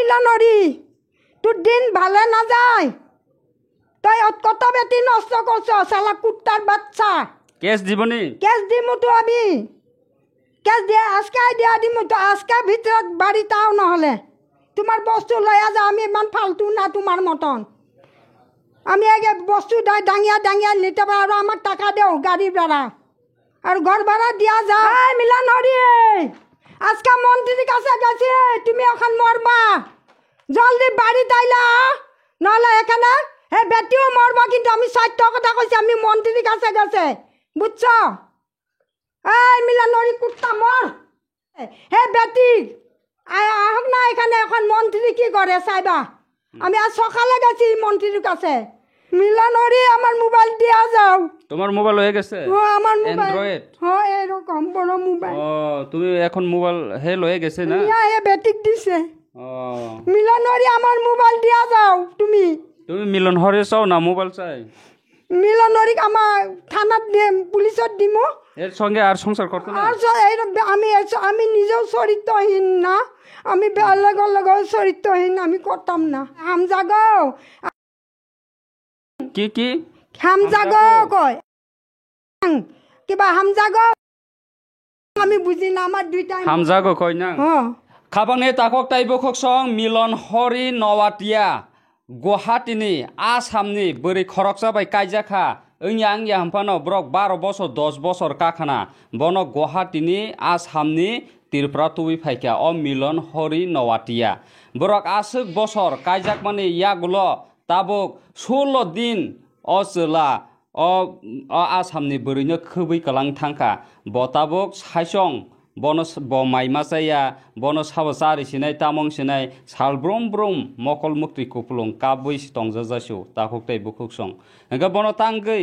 মিলনরি তোর দিন ভালো না যায় তাই কত বেটি নষ্ট করছ শালা কুত্তার বাচ্চা কেস দিবনি কেস দিমু তো আমি কেস দিয়া আজকে দিয়া দিমু তো আজকে ভিতৰত বাড়ি তাও নহলে তোমার বস্তু লয়া যা আমি ইমান ফালতু না তোমার মতন আমি আগে বস্তু ডাঙিয়া ডাঙিয়া নিতে পারো আর আমার টাকা দেও গাড়ি ভাড়া আর ঘর ভাড়া দিয়া যায় মিলনরি আজকে মন্ত্রীর কাছে গেছি তুমি এখন মরবা জলদি বাড়ি তাইলা নহলে এখানে হে বেটিও মরবা কিন্তু আমি সত্য কথা কইছি আমি মন্ত্রীর কাছে গেছে বুঝছো এই মিলনরি কুত্তা মর হে বেটি আহক না এখানে এখন মন্ত্রী কি করে চাইবা আমি আজ সকালে গেছি মন্ত্রীর কাছে মিলনরি আমার মোবাইল দিয়া যাও তোমার মোবাইল হয়ে গেছে ও আমার মোবাইল অ্যান্ড্রয়েড হ্যাঁ এরকম বড় মোবাইল ও তুমি এখন মোবাইল হেল হয়ে গেছে না ইয়া এ বেটিক দিছে ও মিলনরি আমার মোবাইল দিয়া যাও তুমি তুমি মিলন হরে চাও না মোবাইল চাই মিলনরিক আমার থানাত পুলিশত দিমু এর সঙ্গে আর সংসার করতে না আর আমি নিজেও চরিত্রহীন না আমি বেলেগর লগৰ চরিত্রহীন আমি করতাম না হামজাগ কি কি হামজাগ কয় কিবা হামজাগ আমি বুঝি না আমার দুইটা হামজাগো কই না হ্যাঁ খাবাংনে তাকক তাইবখক সং মিলন হরি নवाटिया गुवाहाटीनि आसामनि बोरै खरक जाबाय कायजाखा ओंया आंया हामफानो ब्रक 12 बছর 10 বছর काखाना बनो गुवाहाटीनि आसामनि तिरप्रा तुबि फायका अ मिलन हरि नवाटिया ब्रक आसुक बছর कायजाक माने यागुलो ताबक 16 दिन अजला अ आसामनि बोरैनो खोबै कलां थांखा बताबक सायसं बनो माइमा जाया बनो साबो जारि सिनाय तामं सिनाय साल ब्रम ब्रम मकल मुक्ति कुपलुं काबै सितंग जाजासु ताखक ताइ बुखुक सं एगा बनो तांगै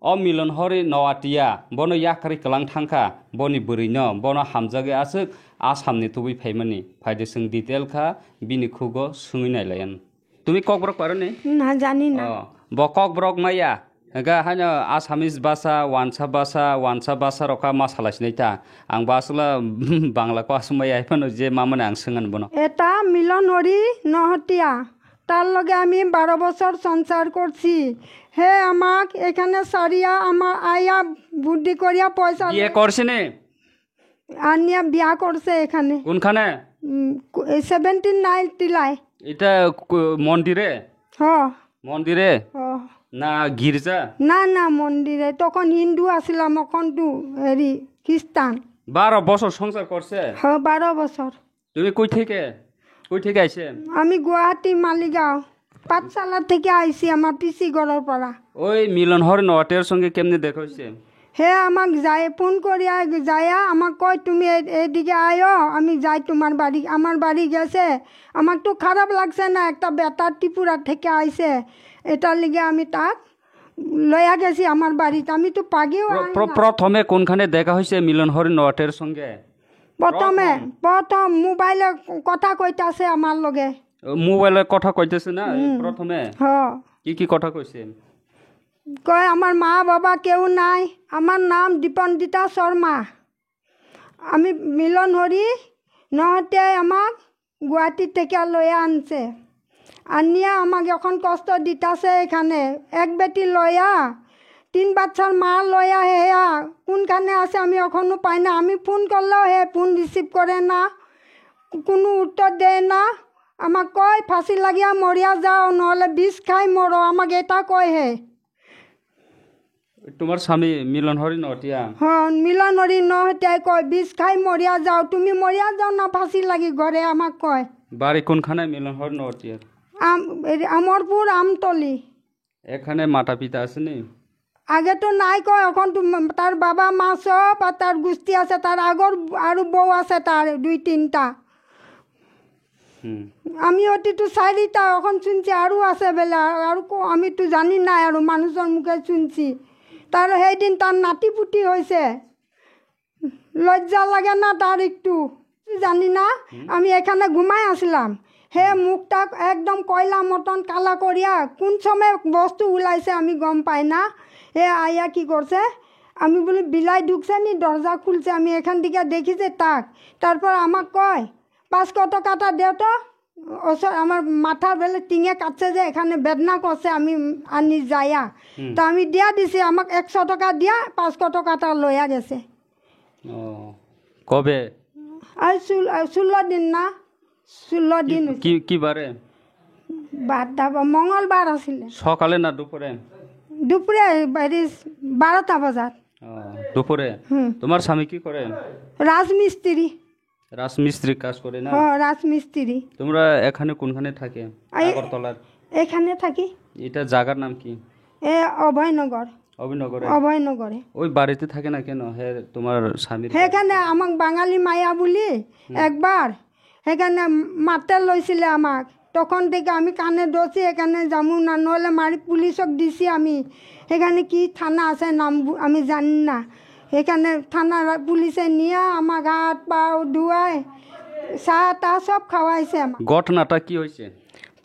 अ मिलन हरि नवाटिया बनो याखारि कलां थांखा बनि बोरैनो बनो हामजागे आसुक आसामनि तुबै फाइमानि फायदे सों डिटेल खा बिनि खुगो सुङैनायलायन তুমি ককব্রক পারো নে না জানি না ব ককব্রক মাইয়া এগা হানো আসামিস ভাষা ওয়ানসা ভাষা রকা মাসালাসিনাইতা আং বাসলা বাংলাকো আসমাই আইফানো যে মামনে আং সোঙান বনো এটা মিলনরি নহটিয়া তার লগে আমি 12 বছর সংসার করছি হে আমাক এখানে সারিয়া আমার আয়া বুদ্ধি করিয়া পয়সা বিয়ে করছিনে আনিয়া বিয়া করছে এখানে কোনখানে 79 টিলাই এটা মন্দিরে মন্দিরে না গির্জা না না মন্দিরে তখন হিন্দু আসিলাম এখন তো হেরি খ্রিস্টান 12 বছর সংসার করছে হ্যাঁ 12 বছর তুমি কই থেকে আইছে আমি গুয়াহাটি মালিগাঁও পাঠশালা থেকে আইছি আমার পিসি ঘরের পড়া ওই মিলন হরি নওয়াটিয়ার সঙ্গে কেমনে দেখা হইছে হে আমাক যায় ফোন করিয়া যায়া আমাক কয় তুমি এদিকে আয়ো আমি যাই তোমার বাড়ি আমার বাড়ি গেছে আমার তো খারাপ লাগছে না একটা বেটা ত্রিপুরা থেকে আইছে এটার লিগে আমি তাক লয়া গেছি আমার বাড়িতে আমি তো পাগিও প্রথমে কোনখানে দেখা হইছে মিলন হরি নওয়াটিয়ার সঙ্গে প্রথম মোবাইলে কথা কইতাছে আমার লগে মোবাইলে কথা কইতেছে না প্রথমে হ্যাঁ কি কথা কইছে কয় আমার মা বাবা কেউ নাই আমার নাম দীপন্দিতা শর্মা আমি মিলন হরি নহটিয়ায় আমাক গুয়াহাটি থেকে লয়া আনছে আনিয়া আমাক এখন কষ্ট দিতাছে এখানে এক বেটি লয়া 3 বাচ্চার মা লয়া হেয়া কোনখানে আছে আমি এখনো পাই না আমি ফোন করলেও হে ফোন রিসিভ করে না কোনো উত্তর দেয় না আমাক কয় ফাঁসি লাগিয়া মরিয়া যাও নহলে বিষ খাই মরো আমাকে এটা কয় হে তোমার স্বামী মিলন হরি নওয়াটিয়া হ্যাঁ মিলন হরি নহটিয়ায় কয় বিষ খাই মরিয়া যাও তুমি মরিয়া যাও না ফাঁসি লাগি ঘরে আমাক কয় বাড়ি কোনখানে মিলন হরি নওয়াটিয়ার আমরপুর আমতলি এখানে মাতা পিতা আছে নি আগে তো নাই কয় এখন তো তার বাবা মা সব আর তার গুষ্টি আছে তার আগর আরো বউ আছে তার 2-3টা আমি অতি তো 4টা এখন শুনছি আরো আছে বেলা আর আমি তো জানি না আর মানুষের মুখে শুনছি তার সেইদিন তার নাতি পুতি হয়েছে লজ্জা লাগে না তার একটু জানি না আমি এখানে ঘুমাই আসলাম হে মুখটা একদম কয়লা মতন কালা করিয়া কোন সময় বস্তু ওলাইছে আমি গম পাই না হে আয়া কি করছে আমি বলি বিলাই ঢুকছে নি দরজা খুলছে আমি এখান থেকে দেখিছে তাক তারপর আমাক কয় 500 টাকাটা দে তো ওসব আমার মাথা বেলে টিঙে কাটছে যে এখানে বেদনা করছে আমি আনি যাইয়া তা আমি দিয়া দিছি আমাক 100 টাকা দিয়া 500 টাকাটা লইয়া গেছে ও কবে আর 16 দিন না 16 দিন কি কি বারে মঙ্গলবার আসলে সকালে না দুপুরে দুপুরে 12টা বাজার দুপুরে তোমার স্বামী কি করে রাজমিস্ত্রি রাজমিস্ত্রি কাজ করে না রাজমিস্ত্রি তোমরা এখানে কোনখানে থাকে আগরতলার এখানে থাকি এটা জায়গার নাম কি এ অভয়নগর অভয়নগরে ওই বাড়িতে থাকে না কেন হ্যাঁ তোমার স্বামী সেখানে আমাক বাঙালি মায়া বলি একবার সেখানে মাতে লইছিলে আমাক তখন থেকে আমি কানে দোষি এখানে যাবো না নহলে মারি পুলিশক দিছি আমি সেখানে কি থানা আছে নাম আমি জানি না সেখানে থানা পুলিশে নিয়ে আমার হাত পাও ধুয়াই চাহ তাহ সব খাওয়াইছে আমার ঘটনাটা কি হয়েছে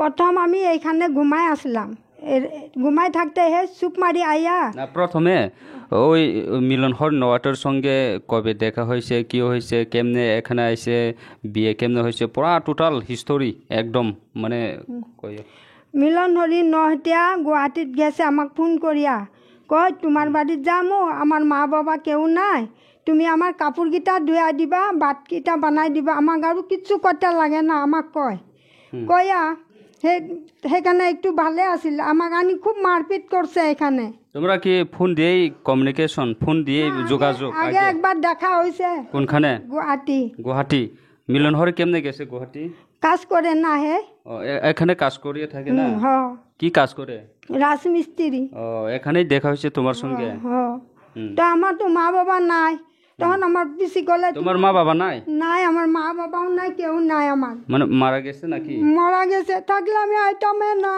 প্রথম আমি এইখানে ঘুমাই আসলাম ঘুমাই থাকতে হে চুপ মারি আইয়া না প্রথমে ওই মিলন হরি নওয়াটের সঙ্গে কবে দেখা হয়েছে কি হয়েছে কেমনে এখানে আইছে বিয়ে কেমনে হয়েছে পুরা টোটাল হিস্টোরি একদম মানে কই মিলন হরি নহতিয়া গুৱাহাটীত গেছে আমাক ফোন করিয়া কয় তোমার বাড়িত যামো আমার মা বাবা কেউ নাই তুমি আমার কাপড়কেইটা ধুয়া দিবা ভাতকেইটা বানাই দিবা আমাক আৰু কিছু করতে লাগে না আমাক কয় কয়া সেখানে একটু ভালে আছিল আমাক আনি খুব মারপিট করছে এখানে তোমরা কি ফোন দিয়েই কমিউনিকেশন ফোন দিয়ে যোগাযোগ আগে একবার দেখা হয়েছে কোনখানে গুয়াহাটি মিলন হরি কেমনে গেছে গুয়াহাটি কাজ করে না হে এখানে কাজ করিয়ে থাকে না কি কাজ করে রাজমিস্ত্রি এখানেই দেখা হয়েছে তোমার সঙ্গে তো আমার তো মা বাবা নাই তখন আমার পিসি গলে তোমার মা বাবা নাই নাই আমার মা বাবাও নাই কেউ নাই আমার মানে মারা গেছে নাকি মারা গেছে থাকলে আমি আইতামে না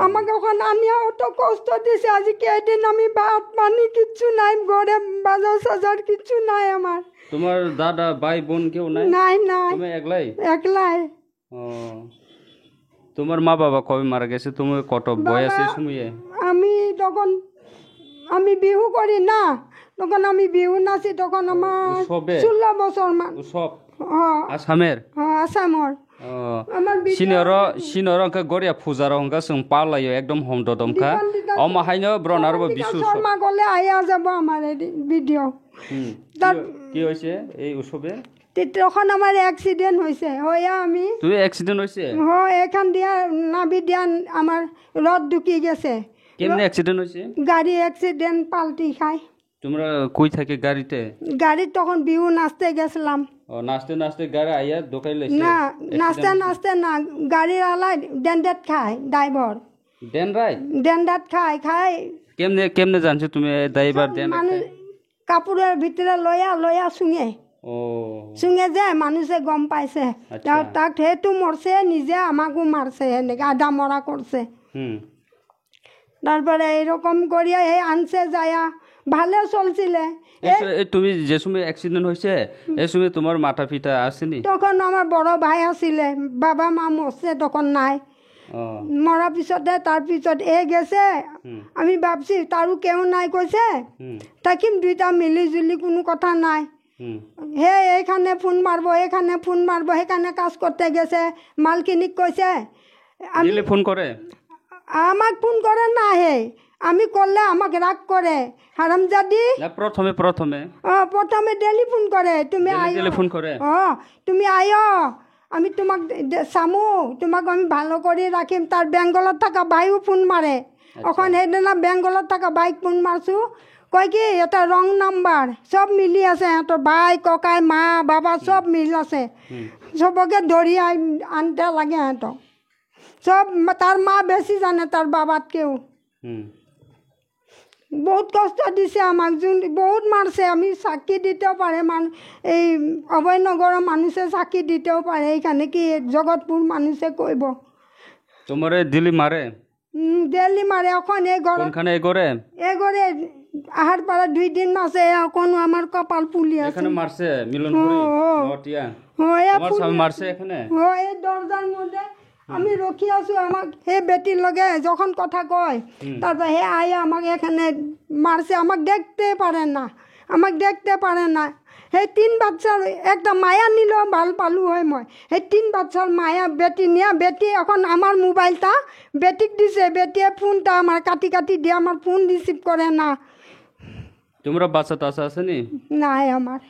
আমাকে ওখানে আনিয়া অত কষ্ট দিছে আজকে এদিন আমি ভাত পানি কিচ্ছু নাই ঘরে বাজার সাজার কিচ্ছু নাই আমার তোমার দাদা ভাই বোন কেউ নাই নাই নাই তুমি একলাই তোমার মা বাবা কবে মারা গেছে তুমি কত বয়স এই সময়ে আমি তখন আমি বিহু করি না তখন আমি বিহু নাচি তখন আমার 16 বছর মান সব আসামের আসামর আমার সিনর অঙ্কা গড়িয়া ফুজার অঙ্কা जों পালাयो একদম হমদদমকা অমাহাইনো ব্রনারবো বিশু শর্মা গলে আইয়া যাব আমার ভিডিও কি হইছে এই উৎসবে তখন আমার অ্যাক্সিডেন্ট হইছে হইয়া আমি তুই অ্যাক্সিডেন্ট হইছে এখান দিয়া নাভি দিয়া আমার রড ঢুকি গেছে কেমনে অ্যাক্সিডেন্ট হইছে গাড়ি অ্যাক্সিডেন্ট পাল্টি খায় তোমরা কই থাকে গাড়ি তখন বিহু নাচতে গেছিলাম নাচতে গাড়ি আইয়া দোকাই লাইছে না নাচতে না গাড়ির আলা ডেন্ডাত খায় ড্রাইভার ডেন্ডাত খায় কেমনে জানছো তুমি ড্রাইভার ডেন্ডাত কাপড়ের ভিতরে লয়া শুঙে যে মানুষে গম পাইছে তাক সেইটো মরছে নিজে আমাকো মারছে এনেকে আধা মরা করছে তারপরে এরকম করিয়া আনছে যায়া ভালো চলছিলে তুমি যে সময় অ্যাক্সিডেন্ট হয়েছে এই সময় তোমার মাথা পিতা আসেনি তখন আমার বড় ভাই আছিলে বাবা মা মরছে তখন নাই মরার পিছতে তার পিছত গেছে আমি ভাবছি তারও কেউ নাই কইছে থাকিম দুইটা মিলি জুলি কোনো কথা নাই এইখানে ফোন মারবো সেখানে কাজ করতে গেছে মালকিনিক কইছে ফোন করে আমাক ফোন করে না আমি করলে আমাকে রাগ করে হারামজাদি প্রথমে টেলিফোন করে তুমি তুমি আইও আমি তোমাক চামো তোমাক আমি ভালো করে রাখিম তার বেঙ্গলত থাকা ভাইও ফোন মারে এখন সেইদিনা বেঙ্গলত থাকা বাইক ফোন মারছো কয় কি এটা রং নাম্বার সব মিলি আছে সিহঁতৰ ভাই ককাই মা বাবা সব মিল আছে সবকে ধৰি আনতে লাগে সিহঁতক সব তার মা বেশি জানে তার বাবাতকেও বহুত কষ্ট দিছে আমাক বহুত মারছে আমি সাক্ষী দিতেও পারে এই অভয়নগরের মানুষে সাক্ষী দিতেও পারে এইখানে কি জগৎপুর মানুষে কইব তোমার দিল্লি মারে এখন এই ঘরে আহার পাড়া 2 দিন আছে এখন আমার কপাল পুলি আছে এখানে মারছে মিলন হরি নটিয়া মারছে এখানে এই দরজার মধ্যে আমি রখি আছো আমাক বেটির লগে যখন কথা কয় তারপর আয়া আমাকে এখানে মারছে আমাকে দেখতে পারে না আমাক দেখতে পারে না। সেই 3 বাচ্চার একটা মায়া নিল ভাল পালু হয় মই। সেই 3 বাচ্চার মায়া বেটি নিয়ে বেটি এখন আমার মোবাইলটা বেটিক দিছে, বেটিয়ে ফোনটা আমার কাটি কাটি দিয়ে আমার ফোন রিসিভ করে না। তোমরা বাচ্চা টাচ্চা আছে নি? নাই আমার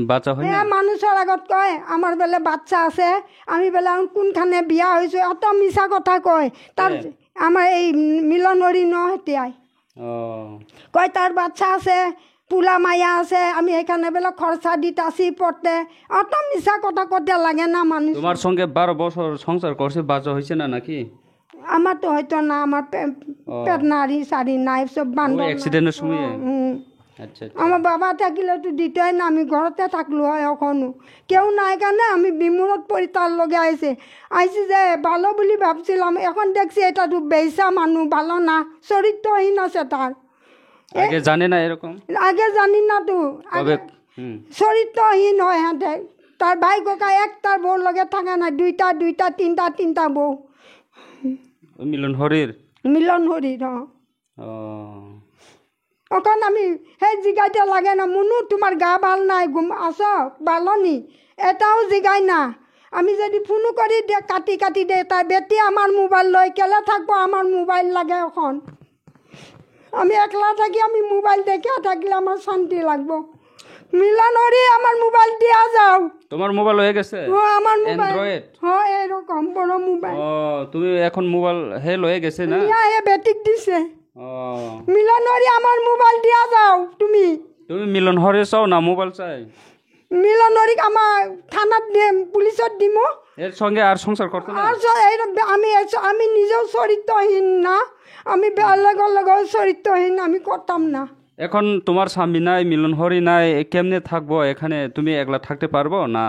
বাচ্চা হয় না? হ্যাঁ, মানুষের আগত কয় আমার বেলে বাচ্চা আছে, আমি বেলে কোনখানে বিয়া হয়েছে, অত মিছা কথা কয়। তার আমার এই মিলনরি নতিয়াই কয় তার বাচ্চা আছে, পুলা মায়া আছে, আমি এখানে বেলে খরচা দিতাছি পড়তে, অত মিছা কথা কতে লাগে না মানুষ। তোমার সঙ্গে 12 বছর সংসার করছে, বাচ্চা হয়েছে না নাকি? আমার তো হয়তো না, আমার পেট নারী সারি নাই, সব বান্ধব অ্যাক্সিডেন্টের সময়। আচ্ছা, আমার বাবা থাকিলে তো দিতই না, আমি ঘরতে থাকলো হয় এখনো কেউ নাই কারণে আমি বিমূলত পরি তার লগে আইছি যে ভালো বলি ভাবছিলাম, এখন দেখছি এটা তো বেইসা মানুষ, ভালো না, চরিত্রহীন আছে তার। আগে জানে না এরকম? আগে জানি না তো, চরিত্রহীন হয় হাতে। তার ভাই ককা একটার বউ লগে থাকে না, দুইটা তিনটা বউ। মিলন হরির এখন আমি সেই জিগাইতে লাগে না, মুনু তোমার গা ভাল নাই, আস ভালো নি, এটাও জিগাই না। আমি যদি ফোনো করি কাটি কাটি দে, তাই বেটি আমার মোবাইল লয় কেলে থাকবো, আমার মোবাইল লাগে এখন। আমি একলা থাকি, আমি মোবাইল দেখে থাকলে আমার শান্তি লাগবো। মিলন হরি আমার মোবাইল দিয়া যাও। তোমার মোবাইল হয়ে গেছে? আমার মোবাইল অ্যান্ড্রয়েড? হ্যাঁ, এরকম বড় মোবাইল। তুমি এখন মোবাইল হয়ে গেছে না? বেটিক দিছে। মিলন হরি আমার মোবাইল দিয়া যাও। তুমি মিলন হরি চাও না মোবাইল চাই? মিলন হরিক আমার থানাত পুলিশত দিম। এর সঙ্গে আর সংসার করতে না? আমি নিজেও চরিত্রহীন না, আমি বেলেগর লগেও চরিত্রহীন, আমি করতাম না। এখন তোমার স্বামী নাই, মিলন হরি নাই, কেমনে থাকবো এখানে? তুমি একলা থাকতে পারবো না?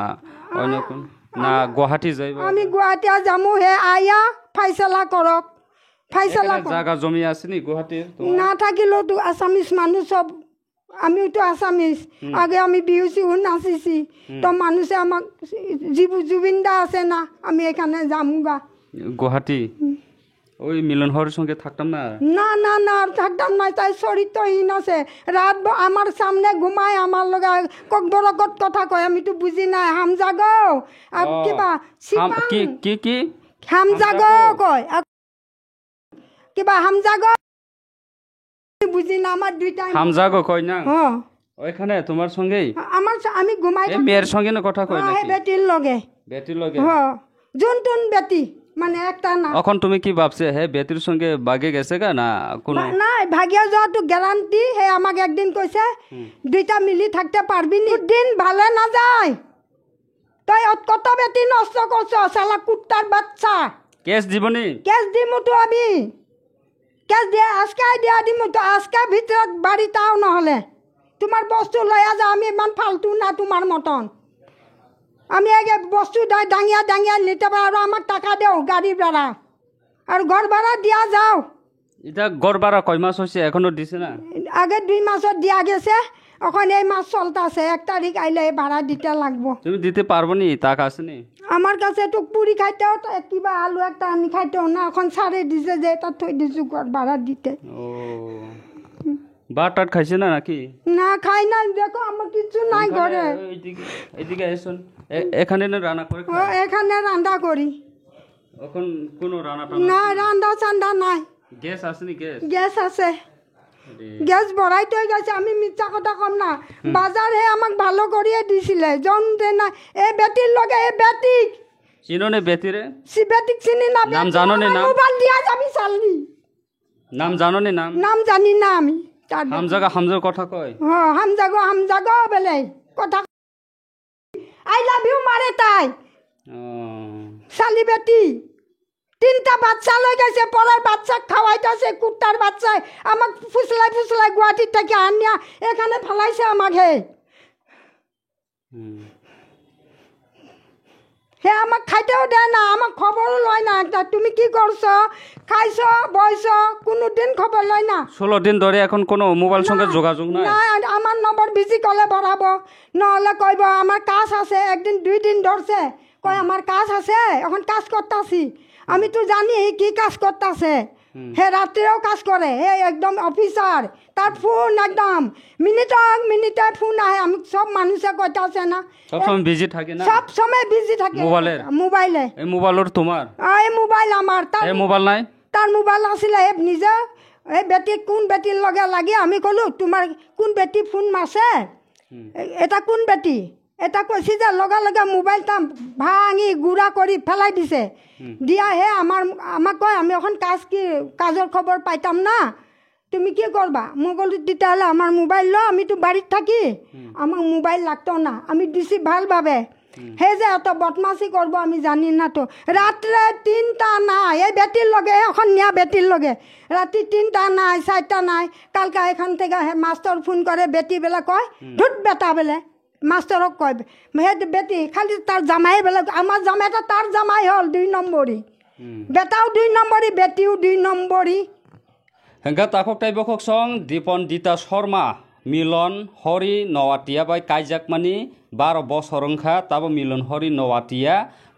না গুয়াহাটি যাইব? আমি গুয়াহাটি যামু, হে আয়া ফাইসলা করক। জায়গা জমি আছে নি গুয়াহাটির? না থাকিলেও তো আসামিস মানুষ সব, আমিও তো আসামিস, আগে আমি বিহু চিহু নাচিছি, তো মানুষে আমাক জুবিনদা আছে না, আমি এখানে যামুগা গুয়াহাটি। ওই মিলন হরির সঙ্গে থাকতাম না? না থাকতাম না, তাই চরিত্রহীন আছে। রাত আমার সামনে ঘুমায়, আমার লগে বরকত কথা কয়, আমি তো বুঝি নাই। হামজাগ কিবা কি হামজাগ কয়, কিবা হামজাগ বুঝি না, আমার দুইটা হামজাগ কয় না। ওইখানে তোমার সঙ্গেই আমি ঘুমাই, মেয়ের সঙ্গে না কথা কয় নাকি? বেটির লগে জুন বেটি মানে একটা না। এখন তুমি কি ভাবছে হে বেটির সঙ্গে বাগে গেছে গা না কোনো? না, ভাগিয়া যাওয়াটো গ্যারান্টি। হে আমাকে একদিন কইছে দুইটা মিলি থাকতে পারবি নি, দিন ভালে না যায়, তাই কত বেটি নষ্ট করছ, শালা কুত্তার বাচ্চা। কেস দিবনি? কেস দিমু তো, আমি কেস দিয়ে আজকে দিয়া দিমু তো, আজকে ভিতৰত বাড়িটাও নহলে তোমার বস্তু লয়া যাও। আমি ইমান ফালতু না তোমার মতন, আমি আগে বস্তু দাঙিয়া নিতে পারো, আর আমার টাকা দেও গাড়ি ভাড়া আর ঘর ভাড়া দিয়া যাও। এটা ঘর ভাড়া কয় মাস হয়েছে, এখনো দিছে না? আগে 2 মাসত দিয়া গেছে, এখন এই মাস চলতেছে, 1 তারিখ আইলে ভাড়া দিতে লাগবো। তুমি দিতে পারবো নি? টাকা আছে নি আমার কাছে? তো পুরি খাইতেও কিবা আলু একটা আনি খাইতেও না, এখন ছাড়ে দিছে যে এটা থই দিছো ঘর ভাড়া দিতে। ভাত টাট খাইছে না নাকি? না খাই না, দেখো আমার কিছু নাই ঘরে। এইদিকে এসুন, এখানে রান্না করে এখানে রান্না করি। এখন কোনো রান্না না, রান্না চান্দা নাই। গ্যাস আছে নি? গ্যাস আছে, গ্যাস ভরাই তৈ গেছে। আমি মিথ্যা কথা কম না, বাজার হে আমাক ভালো করিয়ে দিছিলে, জন দে না। এই বেটির লগে, এই বেটিক চিনো নে? বেটিরে বেটিক চিনি না। নাম জানো নে? নাম মোবাইল দিয়া যাবি চালনি, নাম জানো নে? নাম জানি না আমি। হামজাগা কথা কয়? হামজাগ বেলে কথা। আই লাভ ইউ মারে তাই শালি বেটি। 3টা বাচ্চা লই গেছে, পরের বাচ্চা খাওয়াইতেছে, কুত্তার বাচ্চা আমাক ফুসলাই গুয়াহাটির থেকে আনিয়া এখানে ফেলাইছে আমাকে। হে আমাক খাইতেও দেয় না, আমার খবরও লয় না একটা, তুমি কি করছো, খাইছো বইছো, কোনোদিন খবর লয় না। 16 দিন ধরে এখন কোনো মোবাইল সঙ্গে যোগাযোগ নাই? না, আমার নম্বর বিজি করলে ভরাবো, নহলে কইব আমার কাজ আছে। 1-2 দিন ধরছে, কয় আমার কাজ আছে, এখন কাজ করতেছি। আমি তো জানি কি কাজ করতেছে। হে রাত্রেও কাজ করে হে একদম অফিসার তার ফোন একদম মিনিটে ফোন আহে আমি সব মানুষে কইতে আছে না সব সময় বিজি থাকে না সব সময় বিজি থাকে মোবাইলে এই মোবাইলৰ তোমাৰ এই মোবাইল আমার তার এই মোবাইল নাই তার মোবাইল আছিলে হে নিজে এই বেটি কোন বেটির লগে লাগি আমি কলো তোমার কোন বেটি ফোন মাছে এটা কোন বেটি এটা কৈছি যে লগা লগা মোবাইলটা ভাঙি গুড়া কৰি ফেলাই দিছে দিয়া হে আমাক কয় আমি এখন কাজৰ খবৰ পাইতাম না তুমি কি করবা মই কলো তেতিয়াহ'লে আমার মোবাইল লো আমি তো বাড়িত থাকি আমার মোবাইল লাগতো না আমি দিছি ভালভাবে হে যে এত বদমাসি করবো আমি জানি না তো রাত্রে 3টা নাই এই বেটির লগে এখন নিয়া বেটির লগে রাত্রি 3টা নাই 4টা নাই কালকে এখান থেকে মাস্টার ফোন করে বেটি বেলা কয় ধুত বেটা বেলে মাস্টারক কয় হে বেটি খালি তার জামাই বেলা আমার জামাইটা তার জামাই হল 2 নম্বরই বেটাও 2 নম্বরই বেটিও 2 নম্বরই হেংকা তাকক টাইবকক সং দীপন দিতা শর্মা মিলন হরি নওয়াটিয়া বাই কাইজাকমানি 12 বছর ওংখা তাবো মিলন হরি নওয়াটিয়া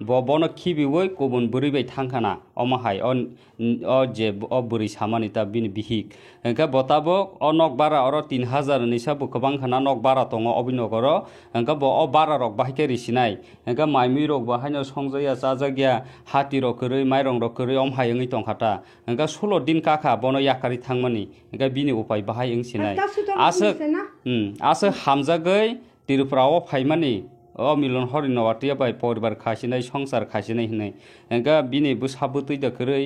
ববन खिबिवै गुबुन बुरैबाय थांखाना अमाहाय अ जे अ बुरै सामानि ता बिनि बिहिक हेंका बताबो अ नक बारा अर 3000 नि साबो गोबां खाना नक बारा दङ अबिनगर हेंका ब अ बारा रक बाहायके रिसिनाय हेंका माइमि रक बाहायनो संजया जाजागिया हाति रक करै माइरं रक करै अमहायङै दंखाता हेंका 16 दिन काखा बनो याकारि थांमानि हेंका बिनि उपाय बाहायङसिनाय आसो हामजागै तिरुफ्राव फाइमानि अ मिलन हरि नवाटिया बाय परिवार खासिनाय संसार खासिनाय हनै हेंका बिनि बुसाबुतै दकरै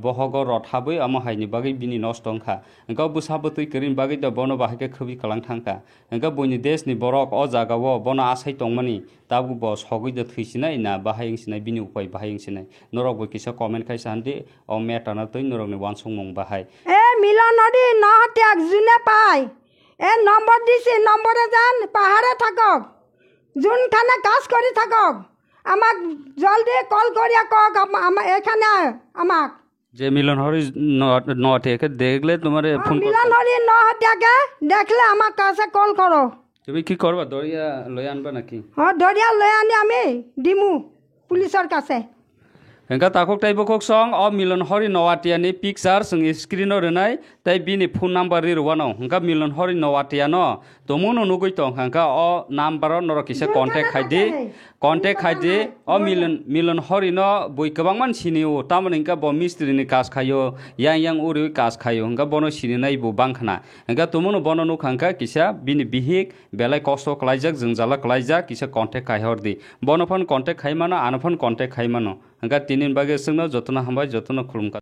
बहग रथाबै अमहायनि बागै बिनि नस्तंखा हेंका बुसाबुतै करिन बागै द बनो बाहायके खबि कलां थांखा हेंका बयनि देशनि बरक अ जागाव बनो आसाय तंमानि ताबु ब सगै द थैसिनाय ना बाहायसिनाय बिनि उपाय बाहायसिनाय नरक बय किसा कमेन्ट खायसा हान्दि अ मेटाना तै नरकनि वानसंमं बाहाय ए मिलन हरि नहत्याक जुने पाय ए নম্বর দিছি নম্বরে যান পাহাড়ে থাকক যোনখানে কাজ কৰি থাকক আমাক জলদি কল করিয়া কক এখানে আমাক যে মিলন হরি নওয়াটিয়াকে দেখলে তোমারে ফোন মিলন হরি নহত্যাকে দেখলে আমার কাছে কল করো তুমি কি করবা দরিয়া লই আনবা নাকি দরিয়া লই আনি আমি দিমু পুলিশের কাছে हेंका ताকক टाइबকক सं अ मिलन हरि नवाटियानि पिक्चार जों स्क्रिनआव रनाय ताइ बिनि फोन नाम्बार रिरवानो हेंका मिलन हरि नवाटिया न तमुनो नुगै तं हेंका अ नाम्बाराव नरकिसे कन्टेक्ट खायदि अ मिलन हरि न बय गोबां मानसिनि उ तामन हेंका ब मिस्त्रिनि काज खायो yang उरि काज खायो हेंका बनो सिरिनाय बु बांखाना हेंका तमुनो बनो नुखांका किसा बिनि बिहिक बेलाय कष्ट क्लाइजाक जों जाला क्लाइजाक किसा कन्टेक्ट खायहरदि बनो फन कन्टेक्ट खायमानो आनो फन कन्टेक्ट खायमानो हेंका तिनिन बागे जोंनो जतन हामबाय जतन खुलुमका